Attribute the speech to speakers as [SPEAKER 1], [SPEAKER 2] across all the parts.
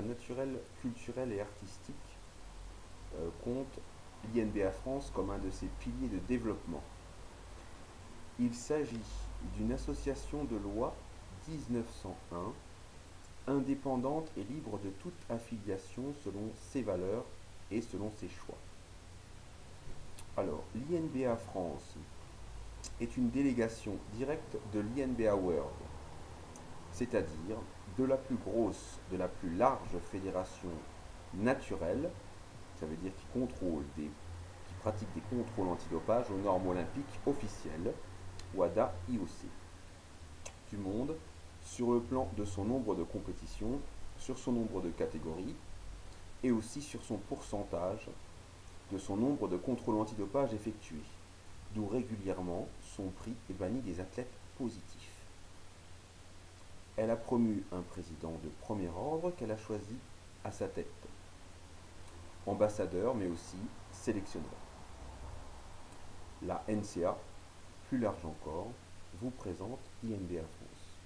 [SPEAKER 1] naturelle, culturelle et artistique compte l'INBA France comme un de ses piliers de développement. Il s'agit d'une association de loi 1901, indépendante et libre de toute affiliation selon ses valeurs et selon ses choix. Alors, l'INBA France est une délégation directe de l'INBA World, c'est-à-dire de la plus grosse, de la plus large fédération naturelle, ça veut dire qui pratique des contrôles antidopage aux normes olympiques officielles, WADA IOC, du monde, sur le plan de son nombre de compétitions, sur son nombre de catégories, et aussi sur son pourcentage de son nombre de contrôles antidopage effectués, d'où régulièrement son prix est banni des athlètes positifs. Elle a promu un président de premier ordre qu'elle a choisi à sa tête, ambassadeur mais aussi sélectionneur. La NCA, plus large encore, vous présente INBA France,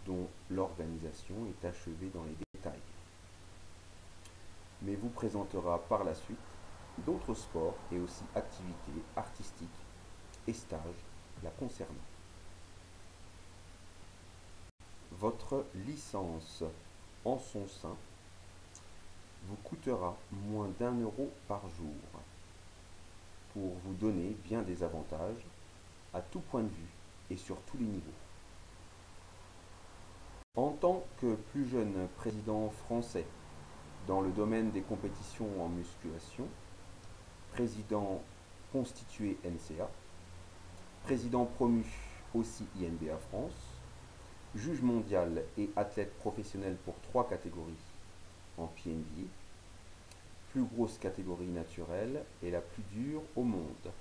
[SPEAKER 1] dont l'organisation est achevée dans les détails, mais vous présentera par la suite d'autres sports et aussi activités artistiques et stages la concernant. Votre licence en son sein vous coûtera moins d'1 € par jour pour vous donner bien des avantages à tout point de vue et sur tous les niveaux. En tant que plus jeune président français dans le domaine des compétitions en musculation, président constitué NCA, président promu aussi INBA France, juge mondial et athlète professionnel pour 3 catégories en PNBA, plus grosse catégorie naturelle et la plus dure au monde.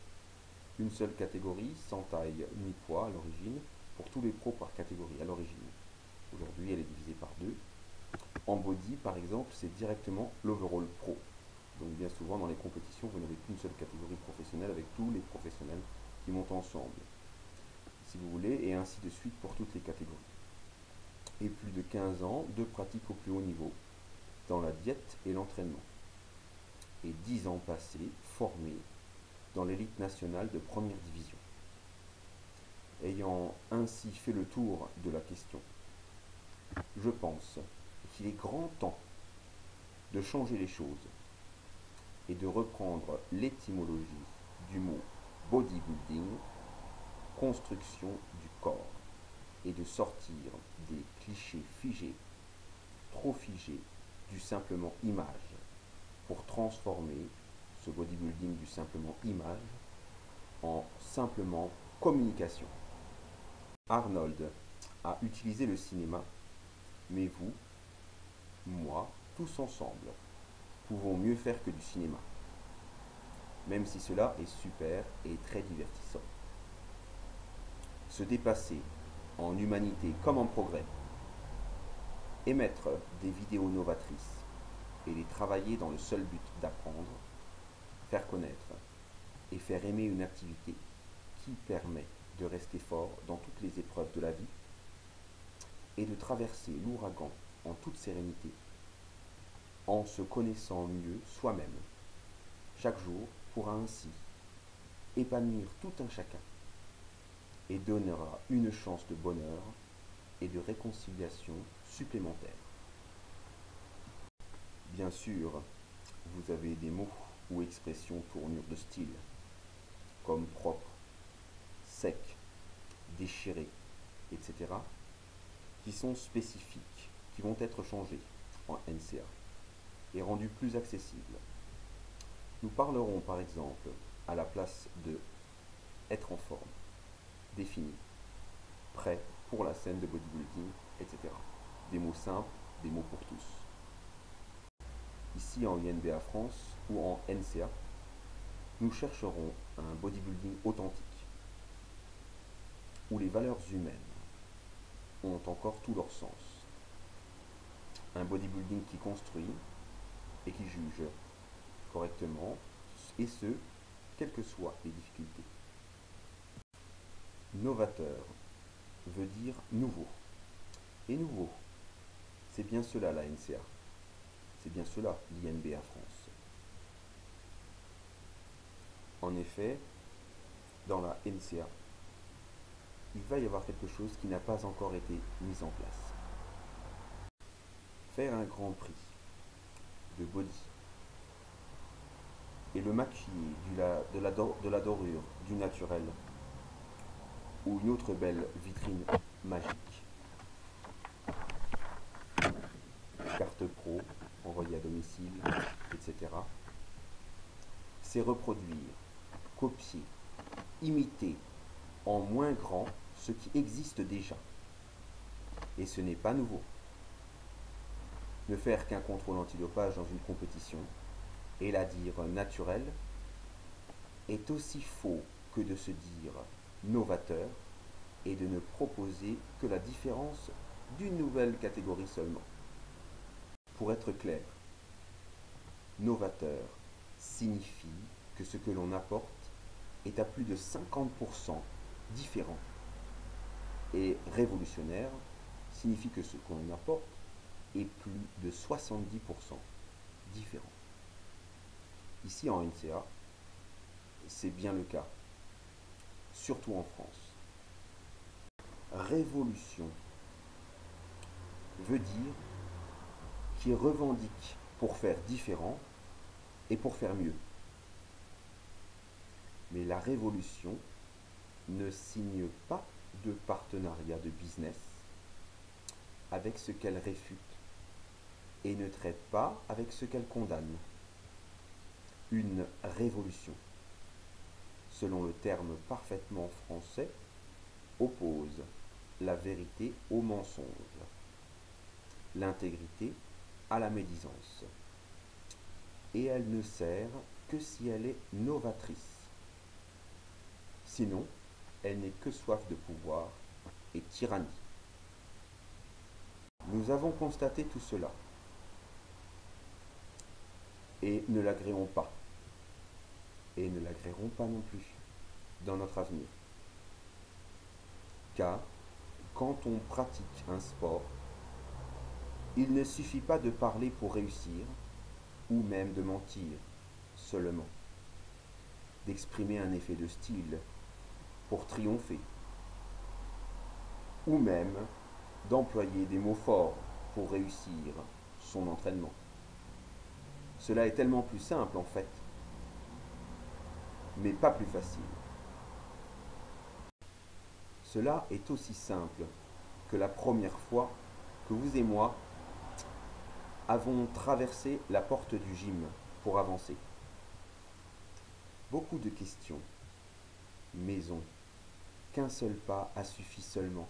[SPEAKER 1] Une seule catégorie, sans taille ni poids à l'origine, pour tous les pros par catégorie à l'origine. Aujourd'hui, elle est divisée par 2. En body, par exemple, c'est directement l'overall pro. Donc bien souvent, dans les compétitions, vous n'avez qu'une seule catégorie professionnelle avec tous les professionnels qui montent ensemble, si vous voulez, et ainsi de suite pour toutes les catégories. Et plus de 15 ans de pratique au plus haut niveau, dans la diète et l'entraînement. Et 10 ans passés formés dans l'élite nationale de première division. Ayant ainsi fait le tour de la question, je pense qu'il est grand temps de changer les choses et de reprendre l'étymologie du mot bodybuilding, construction du corps, et de sortir des clichés figés, trop figés, du simplement image, pour transformer ce bodybuilding du simplement image en simplement communication. Arnold a utilisé le cinéma, mais vous, moi, tous ensemble, pouvons mieux faire que du cinéma, même si cela est super et très divertissant. Se dépasser en humanité comme en progrès, émettre des vidéos novatrices et les travailler dans le seul but d'apprendre, faire connaître et faire aimer une activité qui permet de rester fort dans toutes les épreuves de la vie et de traverser l'ouragan en toute sérénité, en se connaissant mieux soi-même. Chaque jour pourra ainsi épanouir tout un chacun et donnera une chance de bonheur et de réconciliation supplémentaire. Bien sûr, vous avez des mots ou expressions tournure de style, comme propre, sec, déchiré, etc., qui sont spécifiques, qui vont être changés en NCA et rendus plus accessibles. Nous parlerons par exemple, à la place de être en forme, défini, prêt pour la scène de bodybuilding, etc. Des mots simples, des mots pour tous. Ici en INBA France ou en NCA, nous chercherons un bodybuilding authentique, où les valeurs humaines ont encore tout leur sens. Un bodybuilding qui construit et qui juge correctement, et ce, quelles que soient les difficultés. Novateur veut dire nouveau. Et nouveau, c'est bien cela la NCA. C'est bien cela, l'INBA France. En effet, dans la NCA, il va y avoir quelque chose qui n'a pas encore été mis en place. Faire un grand prix de body et le maquiller de la dorure, du naturel, ou une autre belle vitrine magique. Carte pro, envoyée à domicile, etc. C'est reproduire, copier, imiter en moins grand ce qui existe déjà. Et ce n'est pas nouveau. Ne faire qu'un contrôle antidopage dans une compétition, et la dire naturelle, est aussi faux que de se dire novateur et de ne proposer que la différence d'une nouvelle catégorie seulement. Pour être clair, novateur signifie que ce que l'on apporte est à plus de 50% différent. Et révolutionnaire signifie que ce qu'on apporte est plus de 70% différent. Ici en NCA, c'est bien le cas, surtout en France. Révolution veut dire qui revendique pour faire différent et pour faire mieux. Mais la révolution ne signe pas de partenariat de business avec ce qu'elle réfute et ne traite pas avec ce qu'elle condamne. Une révolution, selon le terme parfaitement français, oppose la vérité au mensonge, l'intégrité à la médisance. Et elle ne sert que si elle est novatrice. Sinon, elle n'est que soif de pouvoir et tyrannie. Nous avons constaté tout cela et ne l'agréons pas, et ne l'agréerons pas non plus dans notre avenir. Car, quand on pratique un sport, il ne suffit pas de parler pour réussir, ou même de mentir seulement, d'exprimer un effet de style pour triompher, ou même d'employer des mots forts pour réussir son entraînement. Cela est tellement plus simple en fait, mais pas plus facile. Cela est aussi simple que la première fois que vous et moi avons traversé la porte du gym pour avancer. Beaucoup de questions, maison, qu'un seul pas a suffi seulement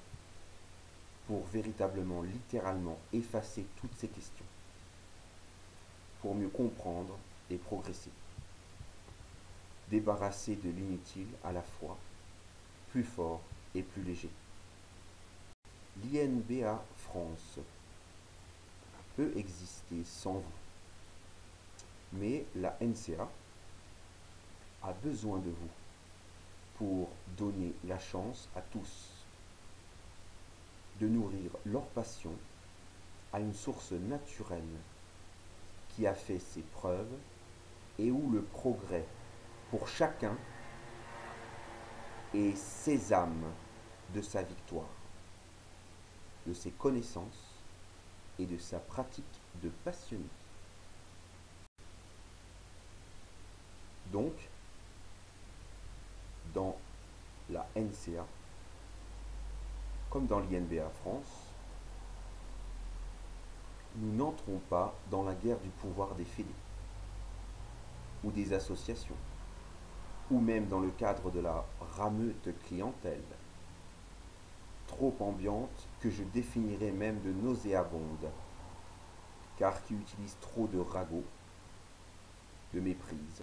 [SPEAKER 1] pour véritablement, littéralement effacer toutes ces questions, pour mieux comprendre et progresser, débarrasser de l'inutile à la fois, plus fort et plus léger. L'INBA France peut exister sans vous, mais la NCA a besoin de vous pour donner la chance à tous de nourrir leur passion à une source naturelle qui a fait ses preuves et où le progrès pour chacun est sésame de sa victoire, de ses connaissances et de sa pratique de passionné. Donc, dans la NCA, comme dans l'INBA France, nous n'entrons pas dans la guerre du pouvoir des fédés, ou des associations, ou même dans le cadre de la rameute clientèle, trop ambiante que je définirais même de nauséabonde, car qui utilise trop de ragots, de méprise,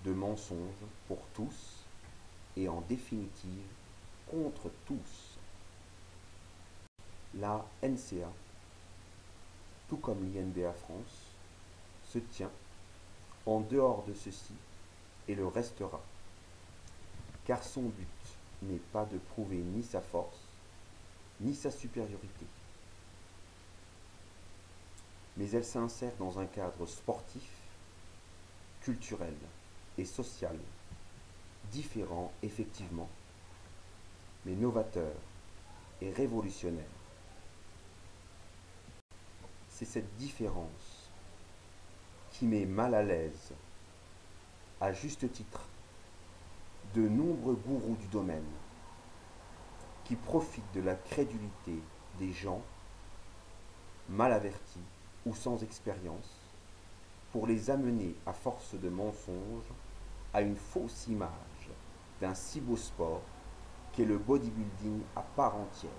[SPEAKER 1] de mensonges pour tous, et en définitive contre tous. La NCA, tout comme l'INBA France, se tient en dehors de ceci et le restera, car son but n'est pas de prouver ni sa force, ni sa supériorité. mais elle s'insère dans un cadre sportif, culturel et social, différent effectivement, mais novateur et révolutionnaire. C'est cette différence qui met mal à l'aise, à juste titre, de nombreux gourous du domaine qui profitent de la crédulité des gens mal avertis ou sans expérience pour les amener à force de mensonges à une fausse image d'un si beau sport qu'est le bodybuilding à part entière.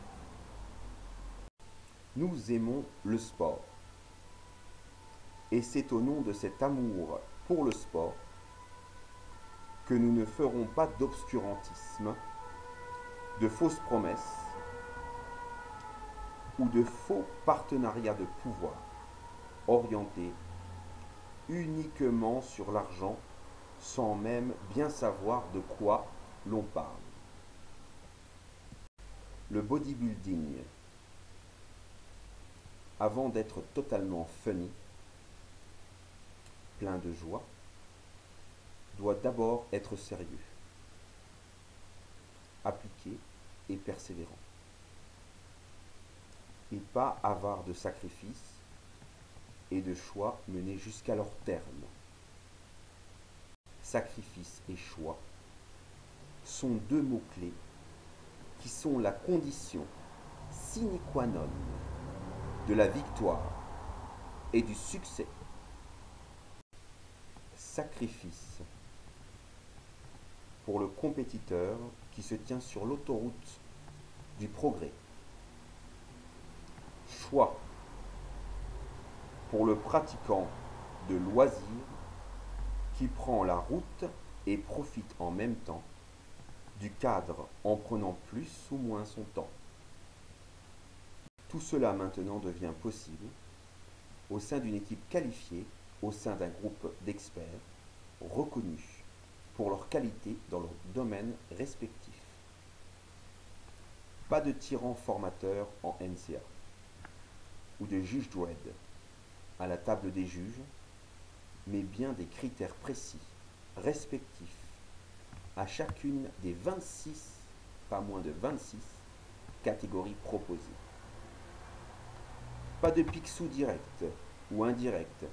[SPEAKER 1] Nous aimons le sport. Et c'est au nom de cet amour pour le sport que nous ne ferons pas d'obscurantisme, de fausses promesses ou de faux partenariats de pouvoir orientés uniquement sur l'argent sans même bien savoir de quoi l'on parle. Le bodybuilding, avant d'être totalement funny, plein de joie, doit d'abord être sérieux, appliqué et persévérant, et pas avare de sacrifices et de choix menés jusqu'à leur terme. Sacrifice et choix sont deux mots-clés qui sont la condition sine qua non de la victoire et du succès. Sacrifice pour le compétiteur qui se tient sur l'autoroute du progrès. Choix pour le pratiquant de loisir qui prend la route et profite en même temps du cadre en prenant plus ou moins son temps. Tout cela maintenant devient possible au sein d'une équipe qualifiée, au sein d'un groupe d'experts reconnus pour leur qualité dans leur domaine respectif. Pas de tyran formateur en NCA ou de juge dread à la table des juges, mais bien des critères précis, respectifs à chacune des 26, pas moins de 26 catégories proposées. Pas de pixou direct ou indirect,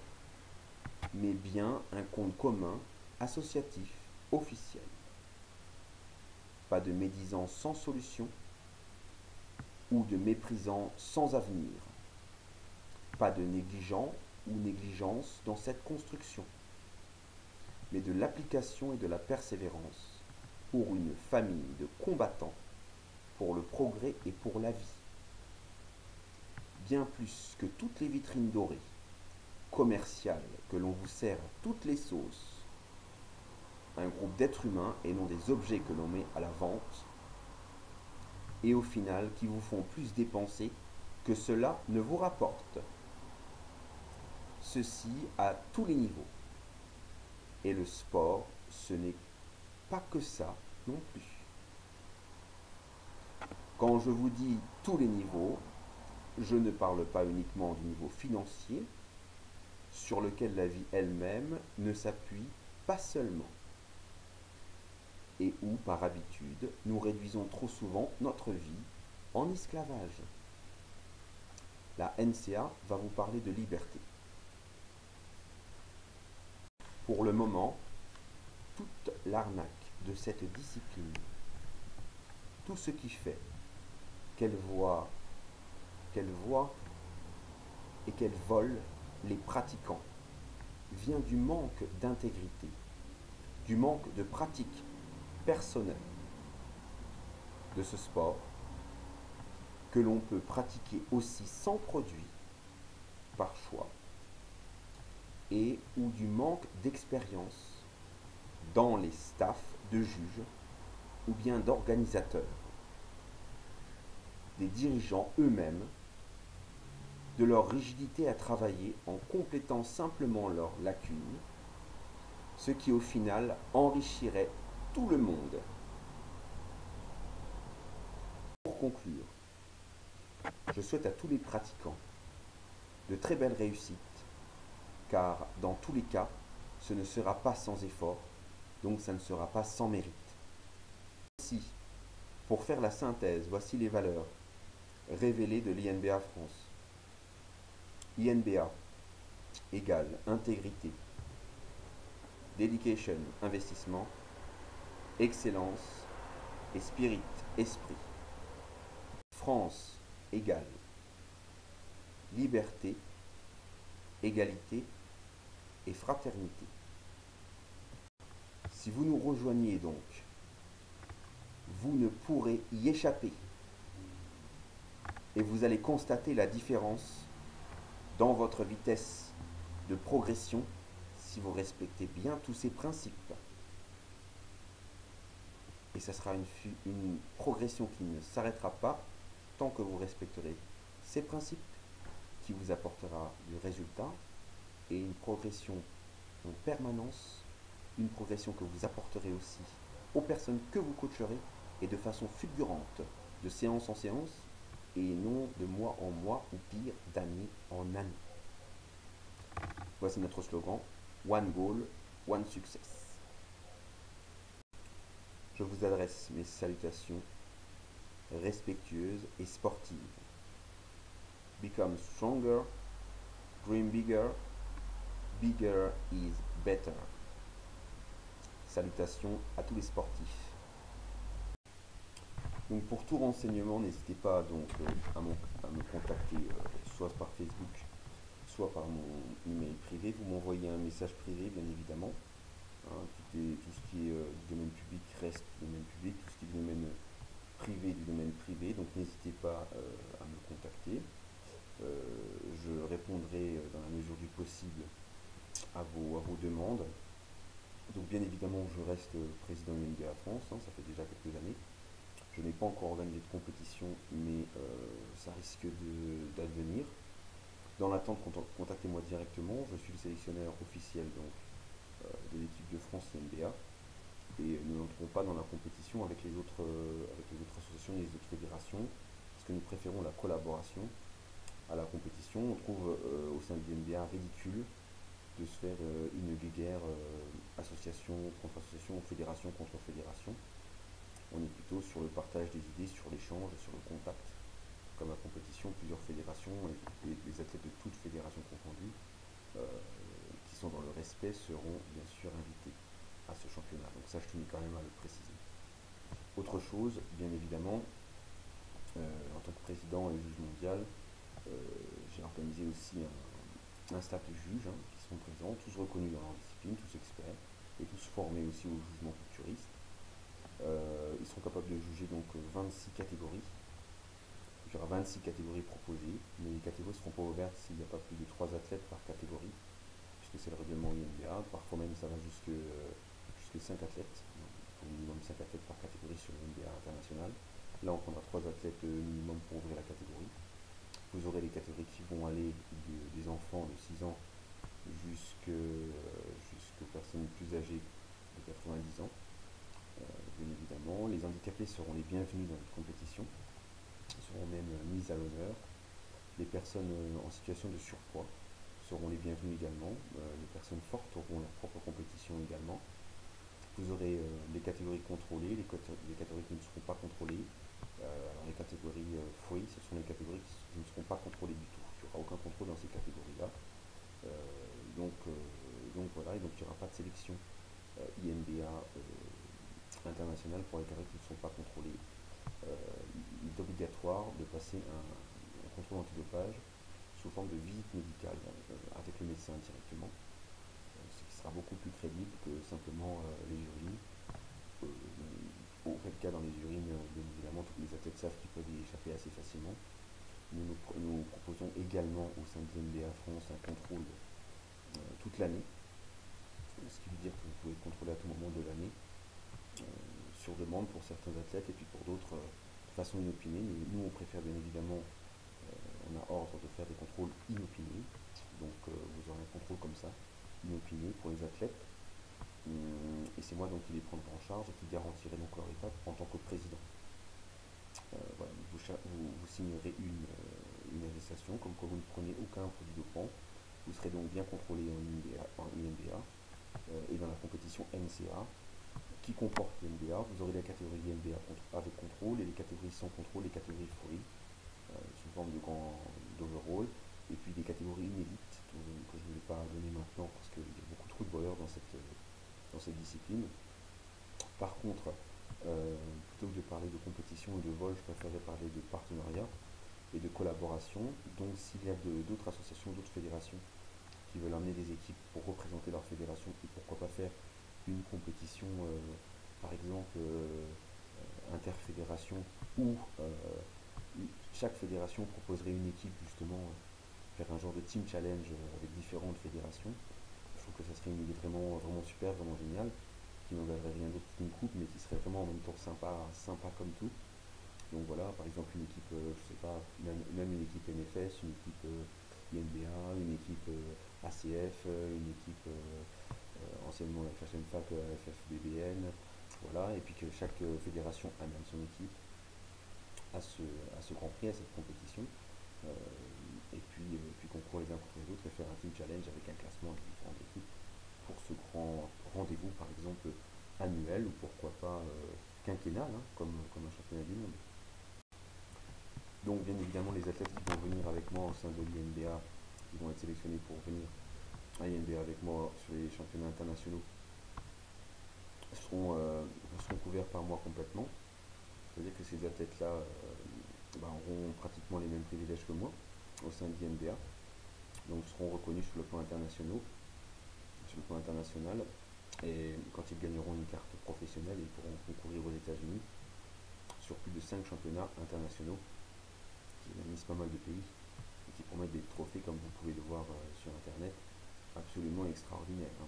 [SPEAKER 1] mais bien un compte commun, associatif, officiel. Pas de médisants sans solution ou de méprisants sans avenir. Pas de négligents ou négligence dans cette construction, mais de l'application et de la persévérance pour une famille de combattants, pour le progrès et pour la vie. Bien plus que toutes les vitrines dorées, commerciales, que l'on vous sert à toutes les sauces, un groupe d'êtres humains et non des objets que l'on met à la vente, et au final qui vous font plus dépenser que cela ne vous rapporte. Ceci à tous les niveaux. Et le sport, ce n'est pas que ça non plus. Quand je vous dis tous les niveaux, je ne parle pas uniquement du niveau financier, sur lequel la vie elle-même ne s'appuie pas seulement, et où, par habitude, nous réduisons trop souvent notre vie en esclavage. La NCA va vous parler de liberté. Pour le moment, toute l'arnaque de cette discipline, tout ce qui fait qu'elle voit et qu'elle vole les pratiquants, vient du manque d'intégrité, du manque de pratique personnelle de ce sport que l'on peut pratiquer aussi sans produit, par choix, et ou du manque d'expérience dans les staffs de juges ou bien d'organisateurs, des dirigeants eux-mêmes, de leur rigidité à travailler en complétant simplement leurs lacunes, ce qui au final enrichirait tout le monde. Pour conclure, je souhaite à tous les pratiquants de très belles réussites, car dans tous les cas, ce ne sera pas sans effort, donc ça ne sera pas sans mérite. Ainsi, pour faire la synthèse, voici les valeurs révélées de l'INBA France. INBA égale intégrité, dedication, investissement, excellence et spirit, esprit. France égale liberté, égalité et fraternité. Si vous nous rejoignez donc, vous ne pourrez y échapper. Et vous allez constater la différence dans votre vitesse de progression si vous respectez bien tous ces principes. Et ça sera une progression qui ne s'arrêtera pas tant que vous respecterez ces principes, qui vous apportera du résultat, et une progression en permanence, une progression que vous apporterez aussi aux personnes que vous coacherez, et de façon fulgurante, de séance en séance, et non de mois en mois, ou pire, d'année en année. Voici notre slogan, One Goal, One Success. Je vous adresse mes salutations respectueuses et sportives. Become stronger, dream bigger, bigger is better. Salutations à tous les sportifs. Donc pour tout renseignement, n'hésitez pas donc à me contacter soit par Facebook, soit par mon email privé. Vous m'envoyez un message privé, bien évidemment. Hein, tout ce qui est du domaine public reste du domaine public, tout ce qui est du domaine privé du domaine privé. Donc n'hésitez pas à me contacter. Je répondrai dans la mesure du possible à vos demandes. Donc bien évidemment, je reste président INBA France, hein, ça fait déjà quelques années. Je n'ai pas encore organisé de compétition, mais ça risque d'advenir. Dans l'attente, contactez-moi directement. Je suis le sélectionneur officiel donc, de l'équipe de France INBA. Et nous n'entrons pas dans la compétition avec les autres associations et les autres fédérations, parce que nous préférons la collaboration à la compétition. On trouve au sein de l'INBA ridicule de se faire une guéguerre association contre association, fédération contre fédération. On est plutôt sur le partage des idées, sur l'échange, sur le contact. Comme à compétition, plusieurs fédérations, les athlètes de toutes fédérations confondues, qui sont dans le respect, seront bien sûr invités à ce championnat. Donc ça, je tenais quand même à le préciser. Autre chose, bien évidemment, en tant que président et juge mondial, j'ai organisé aussi un staff de juges qui sont présents, tous reconnus dans leur discipline, tous experts, et tous formés aussi au jugement culturiste. Ils seront capables de juger donc 26 catégories. Il y aura 26 catégories proposées, mais les catégories ne seront pas ouvertes s'il n'y a pas plus de 3 athlètes par catégorie, puisque c'est le règlement INBA. Parfois même ça va jusque 5 athlètes, donc au minimum 5 athlètes par catégorie sur l'INBA international. Là on prendra 3 athlètes minimum pour ouvrir la catégorie. Vous aurez les catégories qui vont aller des enfants de 6 ans jusqu'aux personnes plus âgées de 90 ans. Bien évidemment, les handicapés seront les bienvenus dans notre compétition, seront même mis à l'honneur. Les personnes en situation de surpoids seront les bienvenues également. Les personnes fortes auront leur propre compétition également. Vous aurez les catégories contrôlées, les catégories qui ne seront pas contrôlées. Alors les catégories fruits, ce sont les catégories qui ne seront pas contrôlées du tout. Il n'y aura aucun contrôle dans ces catégories-là. Donc voilà, et donc il n'y aura pas de sélection INBA internationale pour les catégories qui ne sont pas contrôlées. Il est obligatoire de passer un contrôle antidopage sous forme de visite médicale avec le médecin directement, ce qui sera beaucoup plus crédible que simplement les urines. Auquel cas, dans les urines, bien évidemment, tous les athlètes savent qu'ils peuvent y échapper assez facilement. Nous proposons également au sein de l'NBA France un contrôle toute l'année, ce qui veut dire que vous pouvez être contrôlé à tout moment de l'année, sur demande pour certains athlètes et puis pour d'autres de façon inopinée. Nous, on préfère bien évidemment, on a ordre de faire des contrôles inopinés, donc vous aurez un contrôle comme ça, inopiné pour les athlètes. Et c'est moi donc qui les prendrai en charge et qui garantirai donc leur étape en tant que président. Voilà, vous signerez une attestation comme quoi vous ne prenez aucun produit dopant. Vous serez donc bien contrôlé en INBA et dans la compétition NCA qui comporte l'NBA. Vous aurez la catégorie NBA avec contrôle et les catégories sans contrôle, les catégories free, sous forme de grand d'overall, et puis des catégories inédites que je ne vais pas donner maintenant parce qu'il y a beaucoup trop de voleurs dans cette discipline. Par contre, plutôt que de parler de compétition et de vol, je préférerais parler de partenariat et de collaboration. Donc s'il y a d'autres associations, d'autres fédérations qui veulent amener des équipes pour représenter leur fédération, et pourquoi pas faire une compétition, par exemple interfédération, où chaque fédération proposerait une équipe justement, faire un genre de team challenge avec différentes fédérations. Je trouve que ça serait une idée vraiment, vraiment super, vraiment géniale, qui n'engagerait rien d'autre qu'une coupe, mais qui serait vraiment en même temps sympa comme tout. Donc voilà, par exemple une équipe, je sais pas, même une équipe NFS, une équipe INBA, une équipe ACF, une équipe anciennement la FHMFAC, FFBBN, voilà, et puis que chaque fédération amène son équipe à ce Grand Prix, à cette compétition, et puis concours les uns contre les autres et faire un team challenge avec un classement avec différentes équipes pour ce grand rendez-vous, par exemple annuel ou pourquoi pas quinquennal, hein, comme un championnat du monde. Donc bien évidemment les athlètes qui vont venir avec moi au sein de l'INBA, qui vont être sélectionnés pour venir à l'INBA avec moi sur les championnats internationaux, seront couverts par moi complètement. C'est-à-dire que ces athlètes-là auront pratiquement les mêmes privilèges que moi au sein de l'INBA, donc seront reconnus sur le plan international, et quand ils gagneront une carte professionnelle, ils pourront concourir aux États-Unis sur plus de 5 championnats internationaux qui réunissent pas mal de pays et qui promettent des trophées, comme vous pouvez le voir sur internet, absolument extraordinaires, hein.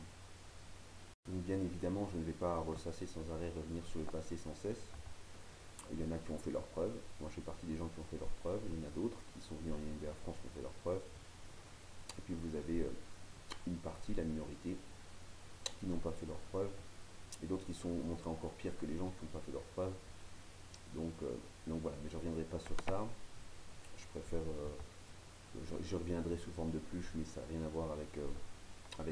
[SPEAKER 1] Donc bien évidemment, je ne vais pas ressasser sans arrêt, revenir sur le passé sans cesse. Il y en a qui ont fait leurs preuves. Moi, je fais partie des gens qui ont fait leurs preuves. Il y en a d'autres qui sont venus en INBA France qui ont fait leurs preuves. Et puis vous avez une partie, la minorité, qui n'ont pas fait leurs preuves. Et d'autres qui sont montrés encore pires que les gens qui n'ont pas fait leurs preuves. Donc voilà, mais je ne reviendrai pas sur ça. Je préfère... je reviendrai sous forme de pluche, mais ça n'a rien à voir avec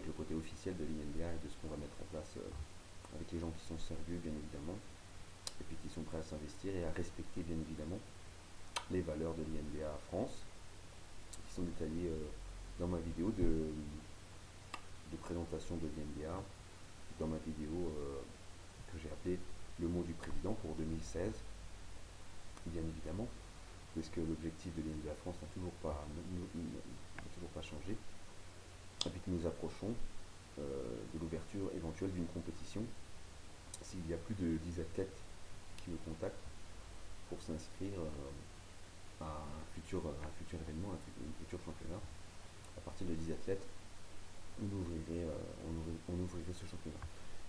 [SPEAKER 1] le côté officiel de l'INBA et de ce qu'on va mettre en place avec les gens qui sont sérieux, bien évidemment, et puis qui sont prêts à s'investir et à respecter, bien évidemment, les valeurs de l'INBA France, qui sont détaillées dans ma vidéo de présentation de l'INBA, dans ma vidéo que j'ai appelée Le mot du président pour 2016, bien évidemment, parce que l'objectif de l'INBA France n'a toujours pas changé, et puis que nous approchons de l'ouverture éventuelle d'une compétition. S'il y a plus de 10 athlètes qui me contactent pour s'inscrire à un futur événement, un futur championnat, à partir de 10 athlètes, on ouvrirait ce championnat.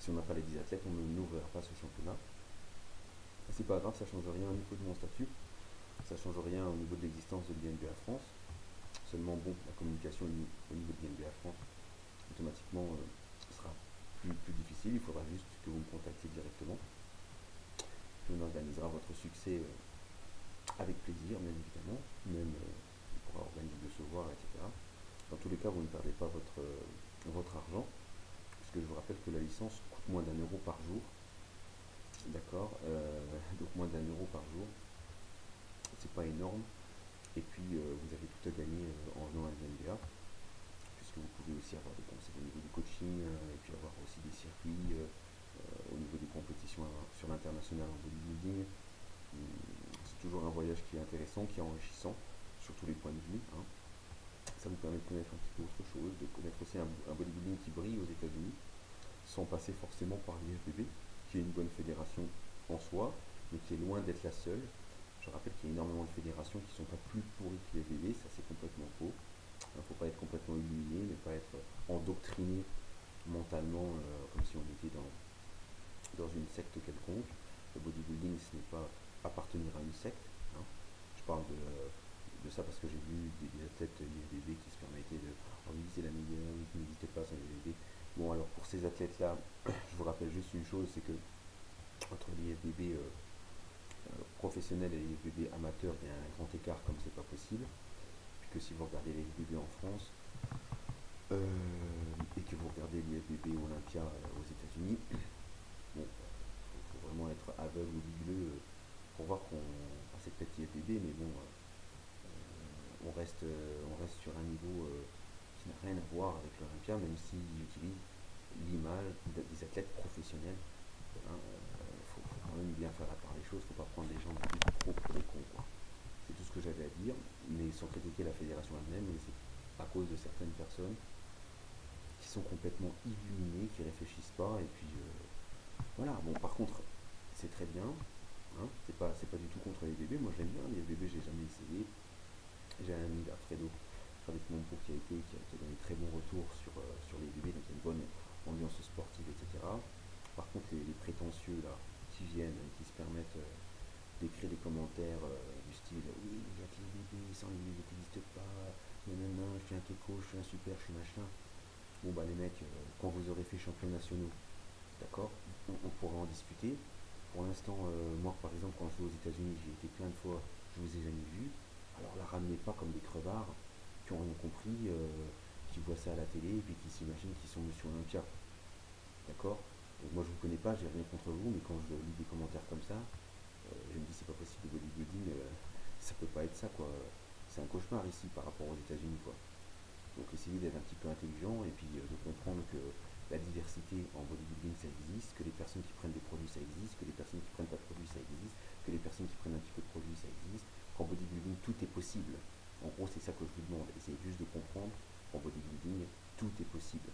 [SPEAKER 1] Si on n'a pas les 10 athlètes, on n'ouvrira pas ce championnat. C'est pas grave, ça ne change rien au niveau de mon statut, ça ne change rien au niveau de l'existence de l'INBA France. Seulement, bon, la communication au niveau de l'INBA France, automatiquement, sera plus difficile. Il faudra juste que vous me contactiez directement. Puis on organisera votre succès avec plaisir, bien évidemment. Même on pourra organiser de se voir, etc. Dans tous les cas, vous ne perdez pas votre argent, puisque je vous rappelle que la licence coûte moins d'1 € par jour. D'accord, donc moins d'1 € par jour. C'est pas énorme. Et puis vous avez tout à gagner en venant à l'INBA, puisque vous pouvez aussi avoir des conseils au niveau du coaching, et puis avoir aussi des circuits au niveau des compétitions sur l'international en bodybuilding. C'est toujours un voyage qui est intéressant, qui est enrichissant sur tous les points de vue, hein. Ça vous permet de connaître un petit peu autre chose, de connaître aussi un bodybuilding qui brille aux États-Unis, sans passer forcément par l'IFBB, qui est une bonne fédération en soi, mais qui est loin d'être la seule. Je rappelle qu'il y a énormément de fédérations qui ne sont pas plus pourries que l'IFBB, ça c'est complètement faux. Il ne faut pas être complètement illuminé, mais pas être endoctriné mentalement comme si on était dans une secte quelconque. Le bodybuilding, ce n'est pas appartenir à une secte, hein. Je parle de ça parce que j'ai vu des athlètes IFBB qui se permettaient de viser la meilleure, qui n'existaient pas sans l'IFBB. Bon, alors pour ces athlètes-là, je vous rappelle juste une chose, c'est que entre l'IFBB professionnel et l'IFBB amateur, il y a un grand écart comme c'est pas possible. que si vous regardez les IFBB en France et que vous regardez l'IFBB Olympia aux États-Unis, bon, faut vraiment être aveugle ou bigleux pour voir qu'on. Enfin, c'est peut-être IFBB, mais bon, on reste sur un niveau qui n'a rien à voir avec l'Olympia, même s'ils utilisent l'image des athlètes professionnels. Hein, faut quand même bien faire la part des choses, faut pas prendre les gens trop pour des cons, quoi. C'est tout ce que j'avais à dire, mais sans critiquer la fédération elle-même, mais c'est à cause de certaines personnes qui sont complètement illuminées, qui réfléchissent pas, et puis voilà. Bon, par contre, c'est très bien, hein, c'est pas du tout contre les bébés, moi j'aime bien les bébés, j'ai jamais essayé. J'ai un ami, Alfredo, Frédéric Monpo, qui a donné très bons retours sur les bébés, donc il y a une bonne ambiance sportive, etc. Par contre, les prétentieux là, qui viennent, qui se permettent d'écrire des commentaires du style oui, il y a que les bébés, sans les bébés n'existe pas, non, je suis un keko, je suis un super, je suis machin. Bon bah les mecs, quand vous aurez fait champion nationaux, d'accord, on pourra en discuter. Pour l'instant, moi par exemple, quand je vais aux États-Unis, j'ai été plein de fois, je vous ai jamais vu. Alors la ramenez pas comme des crevards qui ont rien compris, qui voient ça à la télé et puis qui s'imaginent qu'ils sont Monsieur Olympia. D'accord. Donc moi je vous connais pas, j'ai rien contre vous, mais quand je lis des commentaires comme ça, je me dis c'est pas possible, le bodybuilding, ça peut pas être ça, quoi. C'est un cauchemar ici par rapport aux États-Unis, quoi. Donc essayez d'être un petit peu intelligent et puis de comprendre que la diversité en bodybuilding ça existe, que les personnes qui prennent des produits ça existe, que les personnes qui prennent pas de produits ça existe, que les personnes qui prennent un petit peu de produits ça existe, qu'en bodybuilding tout est possible. En gros c'est ça que je vous demande, essayez juste de comprendre qu'en bodybuilding tout est possible.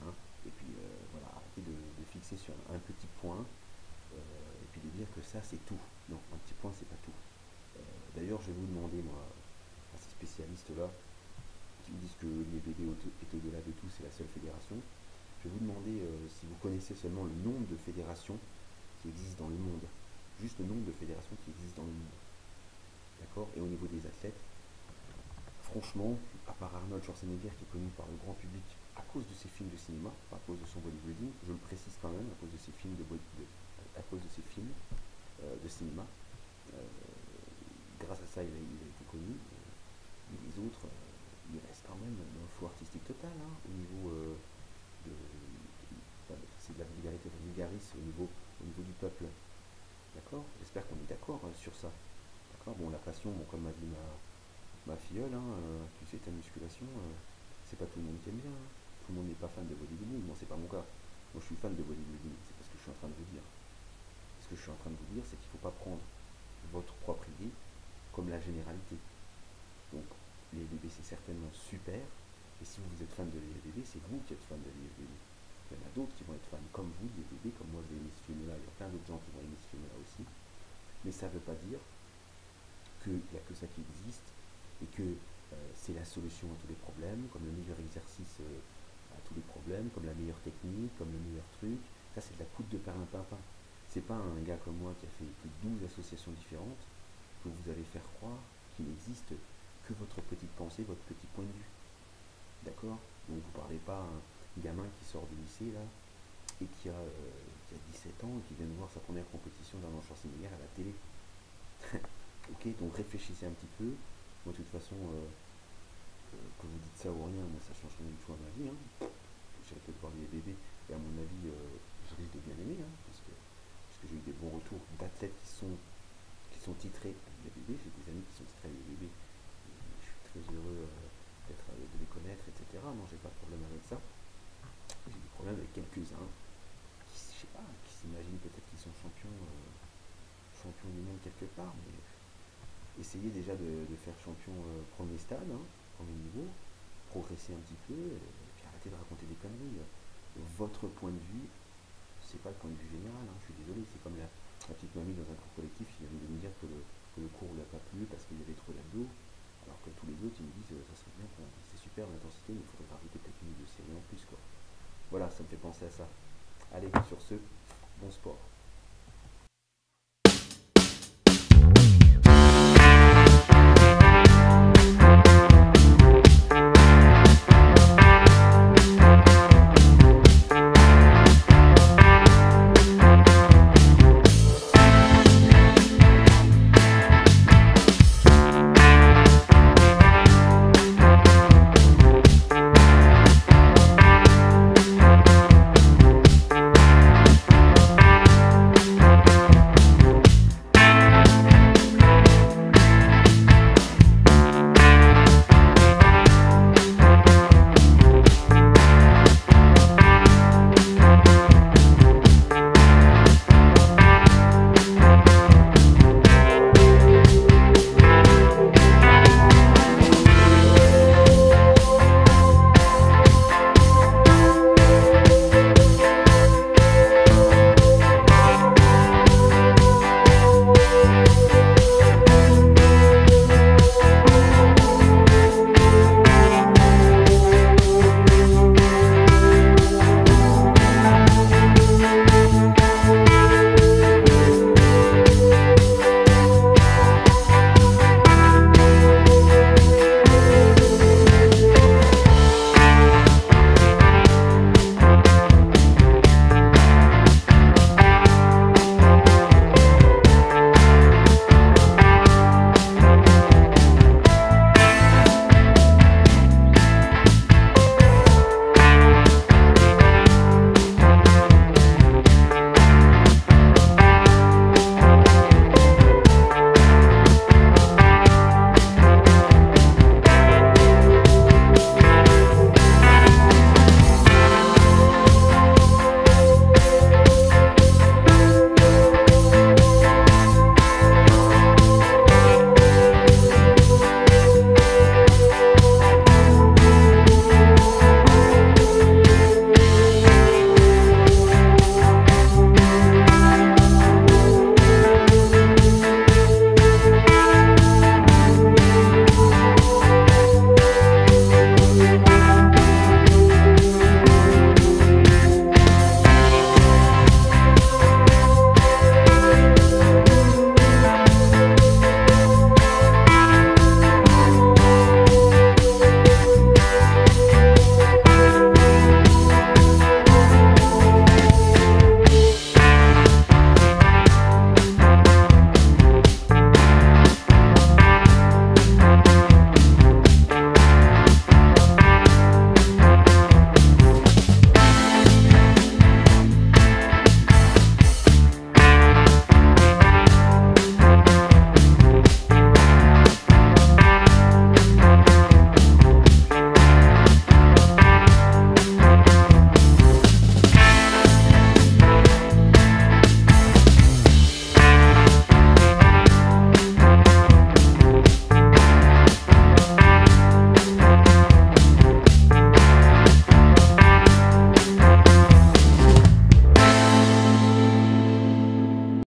[SPEAKER 1] Hein. Et puis voilà, arrêtez de fixer sur un petit point et puis de dire que ça c'est tout. Non, un petit point c'est pas tout. D'ailleurs je vais vous demander moi à ces spécialistes là qui me disent que l'IFBB est au-delà de tout, c'est la seule fédération. Je vais vous demander si vous connaissez seulement le nombre de fédérations qui existent dans le monde. Juste le nombre de fédérations qui existent dans le monde. D'accord. Et au niveau des athlètes, franchement, à part Arnold Schwarzenegger qui est connu par le grand public à cause de ses films de cinéma, pas à cause de son bodybuilding, je le précise quand même, à cause de ses films de cinéma, grâce à ça il a été connu. Mais les autres, il reste quand même dans le flou artistique total, hein, au niveau c'est de la vulgarité, de la vulgarisme au niveau du peuple. D'accord. J'espère qu'on est d'accord sur ça. D'accord. Bon, la passion, bon, comme m'a dit ma filleule, hein, tu fais ta musculation, c'est pas tout le monde qui aime bien. Hein. Tout le monde n'est pas fan de bodybuilding. Bon, c'est pas mon cas. Moi, je suis fan de bodybuilding. C'est parce que je suis en train de vous dire. Ce que je suis en train de vous dire, c'est qu'il ne faut pas prendre votre propre idée comme la généralité. Donc, l'IFBB, c'est certainement super. Et si vous êtes fan de l'IFBB, c'est vous qui êtes fan de l'IFBB. Il y en a d'autres qui vont être fans comme vous de l'IFBB, comme moi je vais aimer ce film-là. Il y a plein d'autres gens qui vont aimer ce film-là aussi. Mais ça ne veut pas dire qu'il n'y a que ça qui existe et que c'est la solution à tous les problèmes, comme le meilleur exercice à tous les problèmes, comme la meilleure technique, comme le meilleur truc. Ça, c'est de la poudre de perlimpinpin. C'est pas un gars comme moi qui a fait plus de 12 associations différentes que vous allez faire croire qu'il n'existe que votre petite pensée, votre petit point de vue. D'accord. Donc vous ne parlez pas à un gamin qui sort du lycée là et qui a 17 ans et qui vient de voir sa première compétition d'Arnold Schwarzenegger à la télé. Ok, donc réfléchissez un petit peu. Moi de toute façon, que vous dites ça ou rien, moi ça change rien du tout à ma vie. Hein. J'irai peut-être voir les bébés et à mon avis, je risque de bien aimer, hein, parce que j'ai eu des bons retours d'athlètes qui sont titrés les bébés. J'ai des amis qui sont titrés les bébés. Je suis très heureux de les connaître, etc. Non, j'ai pas de problème avec ça. J'ai des problèmes avec quelques-uns qui, je sais pas, qui s'imaginent peut-être qu'ils sont champions du monde quelque part, mais essayez déjà de faire champion premier stade, hein, premier niveau, progresser un petit peu, et puis arrêtez de raconter des conneries. Votre point de vue, c'est pas le point de vue général, hein, je suis désolé, c'est comme la petite mamie dans un cours collectif qui vient de me dire que le cours ne l'a pas plu parce qu'il y avait trop d'abdos, alors que tous les autres ils me disent ça serait bien, c'est super l'intensité, mais il faudrait rajouter peut-être une de série en plus, quoi. Voilà, ça me fait penser à ça. Allez, sur ce, bon sport.